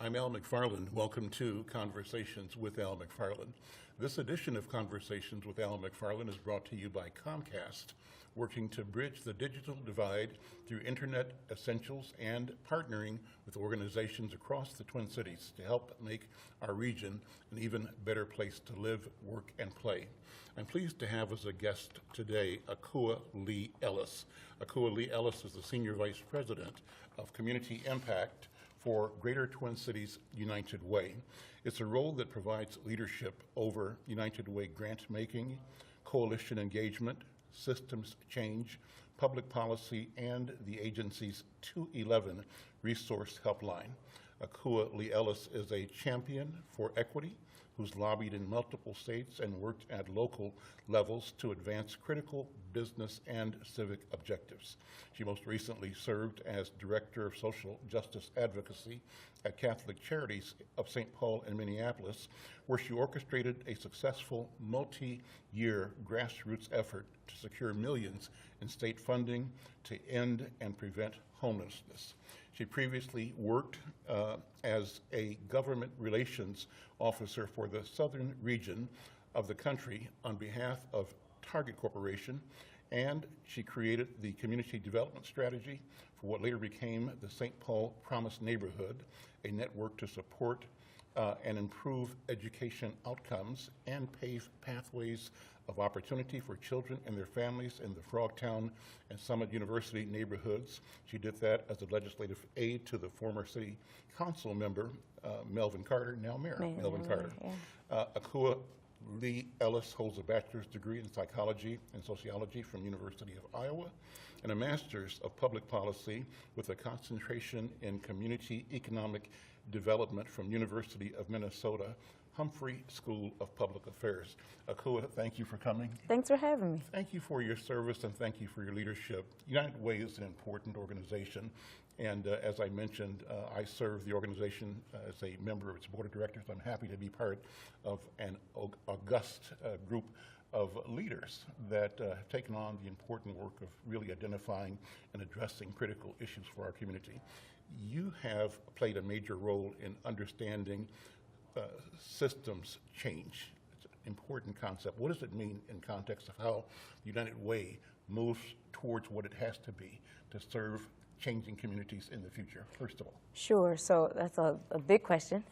I'm Al McFarlane. Welcome to Conversations with Al McFarlane. This edition of Conversations with Al McFarlane is brought to you by Comcast, working to bridge the digital divide through internet essentials and partnering with organizations across the Twin Cities to help make our region an even better place to live, work, and play. I'm pleased to have as a guest today Acooa Lee Ellis. Acooa Lee Ellis is the Senior Vice President of Community Impact for Greater Twin Cities United Way. It's a role that provides leadership over United Way grant making, coalition engagement, systems change, public policy, and the agency's 211 resource helpline. Acooa Lee Ellis is a champion for equity who's lobbied in multiple states and worked at local levels to advance critical business and civic objectives. She most recently served as Director of Social Justice Advocacy at Catholic Charities of St. Paul and Minneapolis, where she orchestrated a successful multi-year grassroots effort to secure millions in state funding to end and prevent homelessness. She previously worked as a government relations officer for the southern region of the country on behalf of Target Corporation, and she created the community development strategy for what later became the St. Paul Promise Neighborhood, a network to support and improve education outcomes and pave pathways of opportunity for children and their families in the Frogtown and Summit University neighborhoods. She did that as a legislative aide to the former city council member, Melvin Carter, now Mayor Melvin Carter. Yeah. Acooa Lee Ellis holds a bachelor's degree in psychology and sociology from University of Iowa and a master's of public policy with a concentration in community economic development from University of Minnesota Humphrey School of Public Affairs. Acooa, thank you for coming. Thanks for having me. Thank you for your service and thank you for your leadership. United Way is an important organization, and as I mentioned, I serve the organization as a member of its board of directors. I'm happy to be part of an august group of leaders that have taken on the important work of really identifying and addressing critical issues for our community. You have played a major role in understanding systems change. It's an important concept. What does it mean in context of how the United Way moves towards what it has to be to serve changing communities in the future, first of all? Sure, so that's a big question.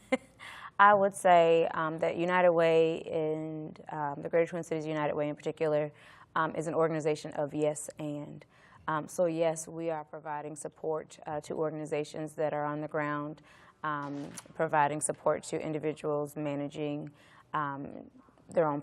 I would say that United Way and the Greater Twin Cities United Way in particular is an organization of yes and. So yes, we are providing support to organizations that are on the ground, providing support to individuals managing their own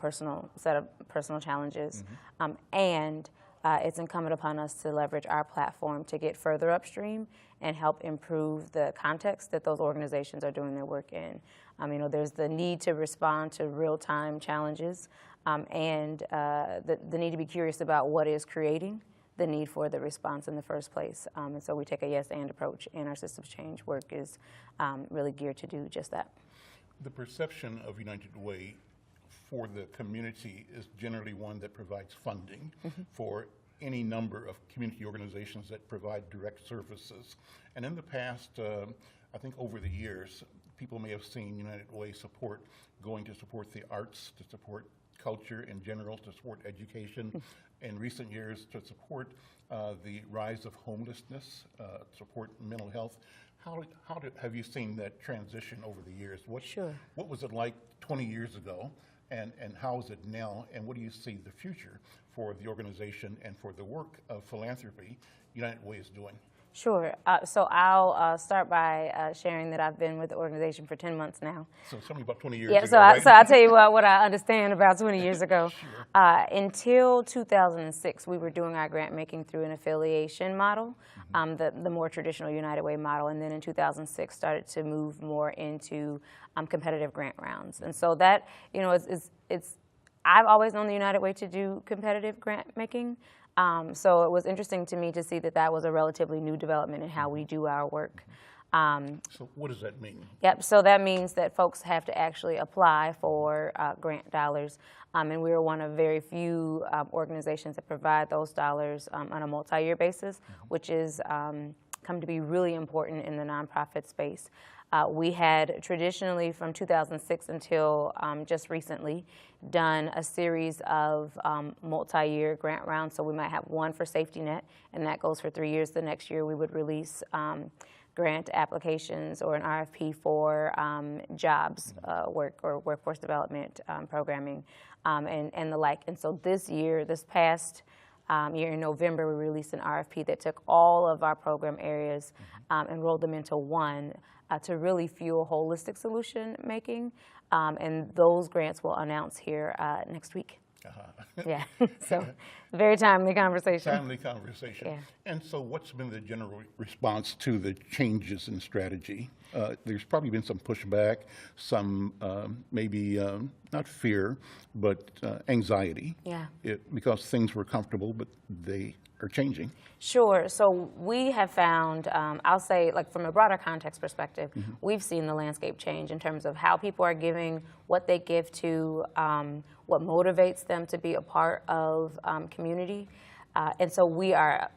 set of personal challenges. Mm-hmm. And it's incumbent upon us to leverage our platform to get further upstream and help improve the context that those organizations are doing their work in. There's the need to respond to real-time challenges and the need to be curious about what is creating the need for the response in the first place. And so we take a yes and approach, and our systems change work is really geared to do just that. The perception of United Way for the community is generally one that provides funding for any number of community organizations that provide direct services. And in the past, I think over the years, people may have seen United Way support going to support the arts, to support culture in general, to support education. In recent years, to support the rise of homelessness, support mental health. Have you seen that transition over the years? Sure. What was it like 20 years ago, and how is it now, and what do you see the future for the organization and for the work of philanthropy United Way is doing? Sure. So I'll start by sharing that I've been with the organization for 10 months now. So tell me about 20 years ago. So I'll tell you what I understand about 20 years ago. Sure. Until 2006, we were doing our grant making through an affiliation model, the more traditional United Way model, and then in 2006 started to move more into competitive grant rounds. And so that, I've always known the United Way to do competitive grant making. So it was interesting to me to see that was a relatively new development in how we do our work. So what does that mean? Yep, so that means that folks have to actually apply for grant dollars. And we are one of very few organizations that provide those dollars on a multi-year basis, which is come to be really important in the nonprofit space. We had traditionally, from 2006 until just recently, done a series of multi-year grant rounds. So we might have one for Safety Net, and that goes for 3 years. The next year we would release grant applications or an RFP for jobs work or workforce development programming and the like. And so this year, this past year in November, we released an RFP that took all of our program areas and rolled them into one to really fuel holistic solution making. And those grants will announce here next week. Yeah, so very timely conversation. Timely conversation. Yeah. And so what's been the general response to the changes in strategy? There's probably been some pushback, some maybe not fear, but anxiety. Yeah. Because things were comfortable, but they are changing. Sure. So we have found, I'll say, like from a broader context perspective, we've seen the landscape change in terms of how people are giving, what they give to, what motivates them to be a part of community. And so we are,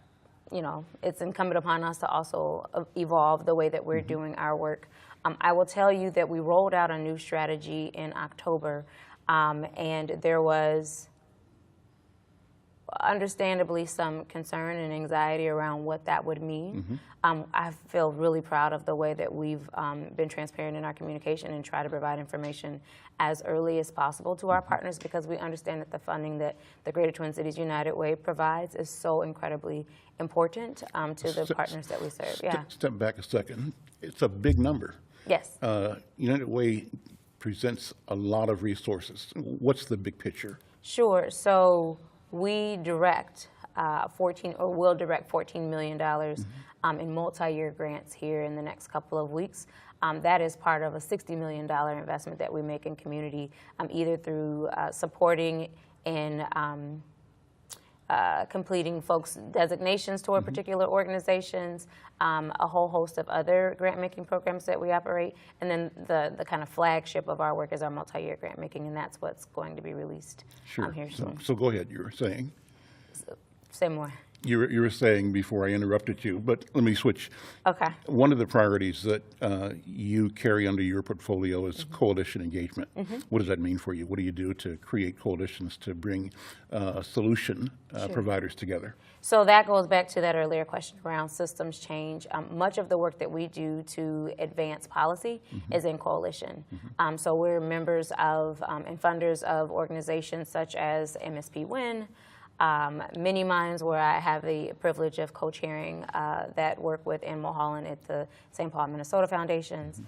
you know, it's incumbent upon us to also evolve the way that we're doing our work. I will tell you that we rolled out a new strategy in October, and there was understandably some concern and anxiety around what that would mean. I feel really proud of the way that we've been transparent in our communication and try to provide information as early as possible to our partners, because we understand that the funding that the Greater Twin Cities United Way provides is so incredibly important to the partners that we serve. Yeah. Step back a second. It's a big number. Yes. United Way presents a lot of resources. What's the big picture? Sure. So we direct will direct $14 million in multi-year grants here in the next couple of weeks. That is part of a $60 million investment that we make in community, either through supporting in completing folks' designations toward particular organizations, a whole host of other grant-making programs that we operate, and then the kind of flagship of our work is our multi-year grant-making, and that's what's going to be released here soon. So go ahead, you were saying. Say more. You were saying before I interrupted you, but let me switch. Okay. One of the priorities that you carry under your portfolio is coalition engagement. What does that mean for you? What do you do to create coalitions to bring solution providers together? So that goes back to that earlier question around systems change. Much of the work that we do to advance policy is in coalition. So we're members of and funders of organizations such as MSP WIN, Mini Minds, where I have the privilege of co-chairing that work with Ann Mulholland at the St. Paul, Minnesota Foundations.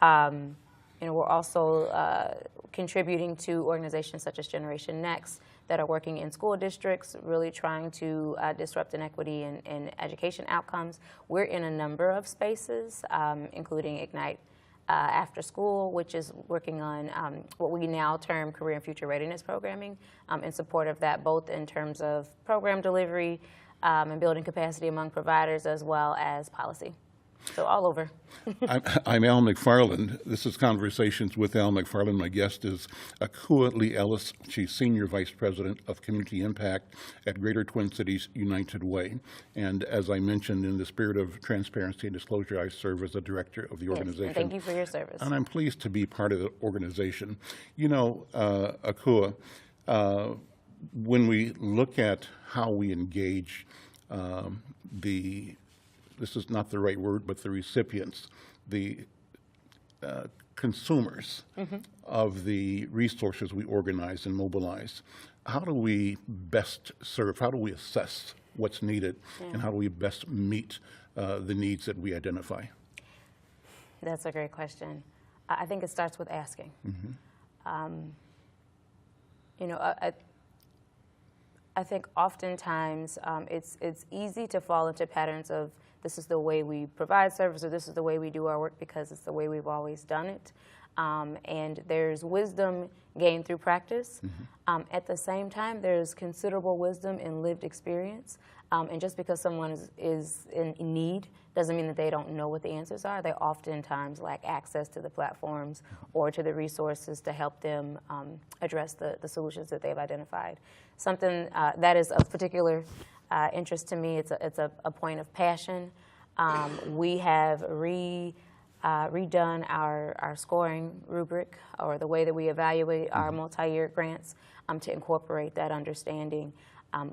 We're also contributing to organizations such as Generation Next that are working in school districts, really trying to disrupt inequity in education outcomes. We're in a number of spaces, including Ignite After School, which is working on what we now term career and future readiness programming in support of that, both in terms of program delivery and building capacity among providers as well as policy. So all over. I'm Al McFarlane. This is Conversations with Al McFarlane. My guest is Acooa Ellis. She's Senior Vice President of Community Impact at Greater Twin Cities United Way. And as I mentioned, in the spirit of transparency and disclosure, I serve as the director of the organization. Thank you for your service. And I'm pleased to be part of the organization. You know, Acooa, when we look at how we engage this is not the right word, but the recipients, the consumers of the resources we organize and mobilize. How do we best serve? How do we assess what's needed? And how do we best meet the needs that we identify? That's a great question. I think it starts with asking. I think oftentimes it's easy to fall into patterns of this is the way we provide service, or this is the way we do our work because it's the way we've always done it. And there's wisdom gained through practice. At the same time, there's considerable wisdom in lived experience. And just because someone is in need doesn't mean that they don't know what the answers are. They oftentimes lack access to the platforms or to the resources to help them address the solutions that they've identified. Something that is of particular interest to me, it's a point of passion. We have redone our scoring rubric, or the way that we evaluate our multi-year grants, to incorporate that understanding.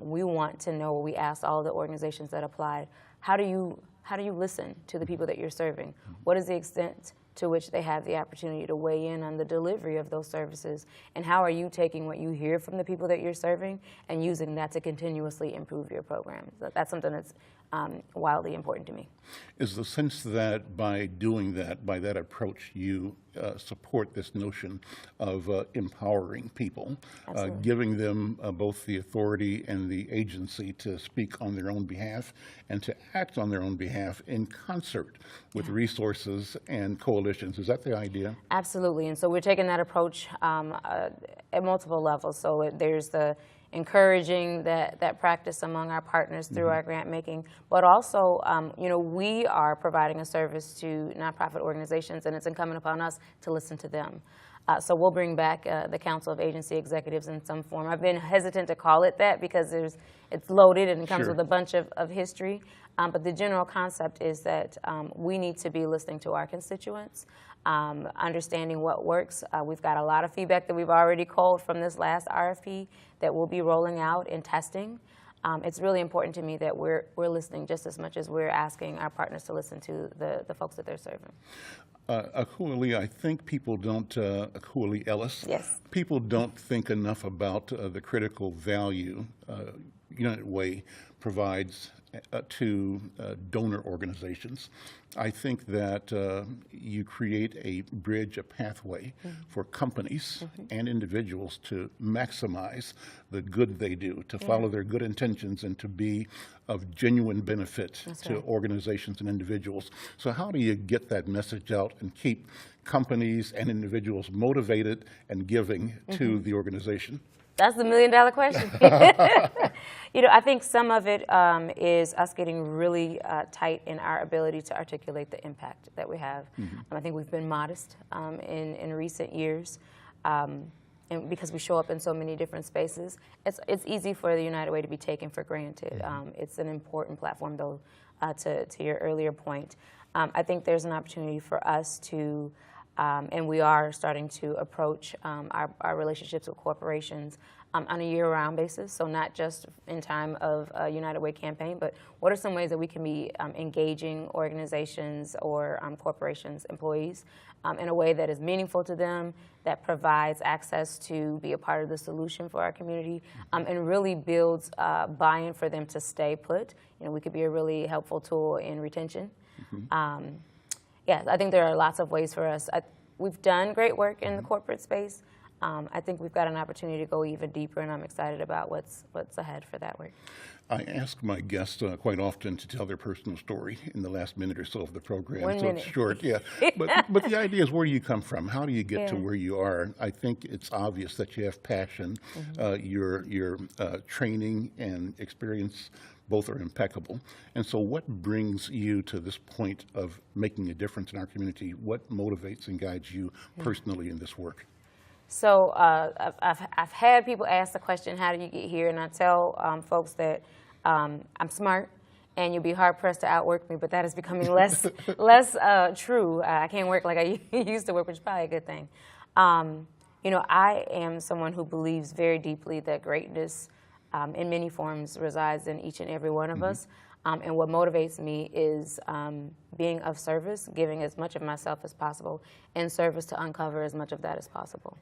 We want to know, we asked all the organizations that applied, how do you listen to the people that you're serving? What is the extent to which they have the opportunity to weigh in on the delivery of those services? And how are you taking what you hear from the people that you're serving and using that to continuously improve your program? So that's something that's wildly important to me. Is the sense that by doing that, by that approach, you support this notion of empowering people, giving them both the authority and the agency to speak on their own behalf and to act on their own behalf in concert with resources and coalitions? Is that the idea? Absolutely, and so we're taking that approach at multiple levels. So there's the encouraging that practice among our partners through our grant making, but also, we are providing a service to nonprofit organizations, and it's incumbent upon us to listen to them. So we'll bring back the Council of Agency Executives in some form. I've been hesitant to call it that because it's loaded and it comes with a bunch of history, but the general concept is that we need to be listening to our constituents, understanding what works. We've got a lot of feedback that we've already culled from this last RFP that we'll be rolling out and testing. It's really important to me that we're listening just as much as we're asking our partners to listen to the folks that they're serving. Acooa, I think people don't, Acooa Ellis, yes, people don't think enough about the critical value United Way provides to donor organizations. I think that you create a bridge, a pathway for companies and individuals to maximize the good they do, to follow their good intentions and to be of genuine benefit to organizations and individuals. So how do you get that message out and keep companies and individuals motivated and giving to the organization? That's the million-dollar question. I think some of it is us getting really tight in our ability to articulate the impact that we have. I think we've been modest in recent years, and because we show up in so many different spaces, it's easy for the United Way to be taken for granted. It's an important platform, though, to your earlier point. I think there's an opportunity for us to and we are starting to approach our relationships with corporations on a year-round basis, so not just in time of a United Way campaign, but what are some ways that we can be engaging organizations or corporations, employees, in a way that is meaningful to them, that provides access to be a part of the solution for our community, and really builds buy-in for them to stay put. We could be a really helpful tool in retention. I think there are lots of ways for us. We've done great work in the corporate space. I think we've got an opportunity to go even deeper, and I'm excited about what's ahead for that work. I ask my guests quite often to tell their personal story in the last minute or so of the program. 1 minute. It's short, but the idea is, where do you come from? How do you get to where you are? I think it's obvious that you have passion. Your training and experience both are impeccable. And so what brings you to this point of making a difference in our community? What motivates and guides you personally in this work? So I've had people ask the question, how do you get here? And I tell folks that I'm smart and you'll be hard-pressed to outwork me, but that is becoming less true. I can't work like I used to work, which is probably a good thing. I am someone who believes very deeply that greatness in many forms resides in each and every one of us. And what motivates me is being of service, giving as much of myself as possible in service to uncover as much of that as possible.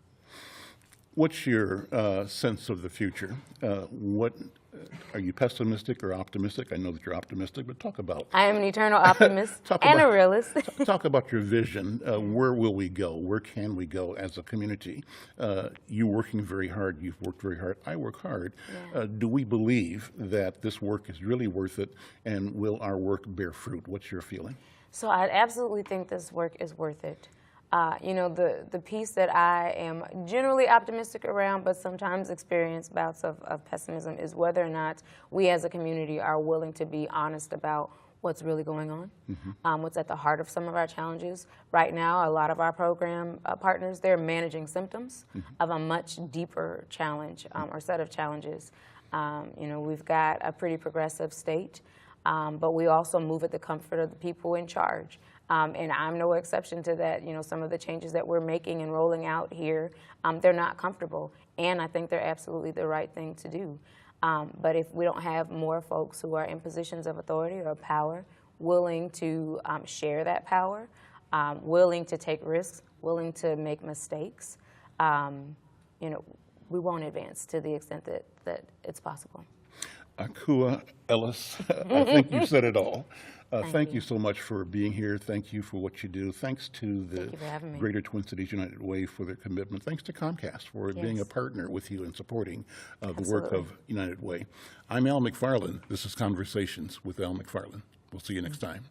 What's your sense of the future? Are you pessimistic or optimistic? I know that you're optimistic, but talk about. I am an eternal optimist and a realist. Talk about your vision. Where will we go? Where can we go as a community? You working very hard. You've worked very hard. I work hard. Do we believe that this work is really worth it, and will our work bear fruit? What's your feeling? So I absolutely think this work is worth it. The piece that I am generally optimistic around, but sometimes experience bouts of pessimism, is whether or not we as a community are willing to be honest about what's really going on, what's at the heart of some of our challenges. Right now, a lot of our program partners, they're managing symptoms of a much deeper challenge or set of challenges. We've got a pretty progressive state. but we also move at the comfort of the people in charge. And I'm no exception to that. You know, some of the changes that we're making and rolling out here, they're not comfortable, and I think they're absolutely the right thing to do. But if we don't have more folks who are in positions of authority or power willing to share that power, willing to take risks, willing to make mistakes, you know, we won't advance to the extent that it's possible. Acooa, Ellis, I think you said it all. Thank you you so much for being here. Thank you for what you do. Thanks to the Thank you for having me. Greater Twin Cities United Way for their commitment. Thanks to Comcast for being a Yes. partner with you in supporting the work Absolutely. of United Way. I'm Al McFarlane. This is Conversations with Al McFarlane. We'll see you next time.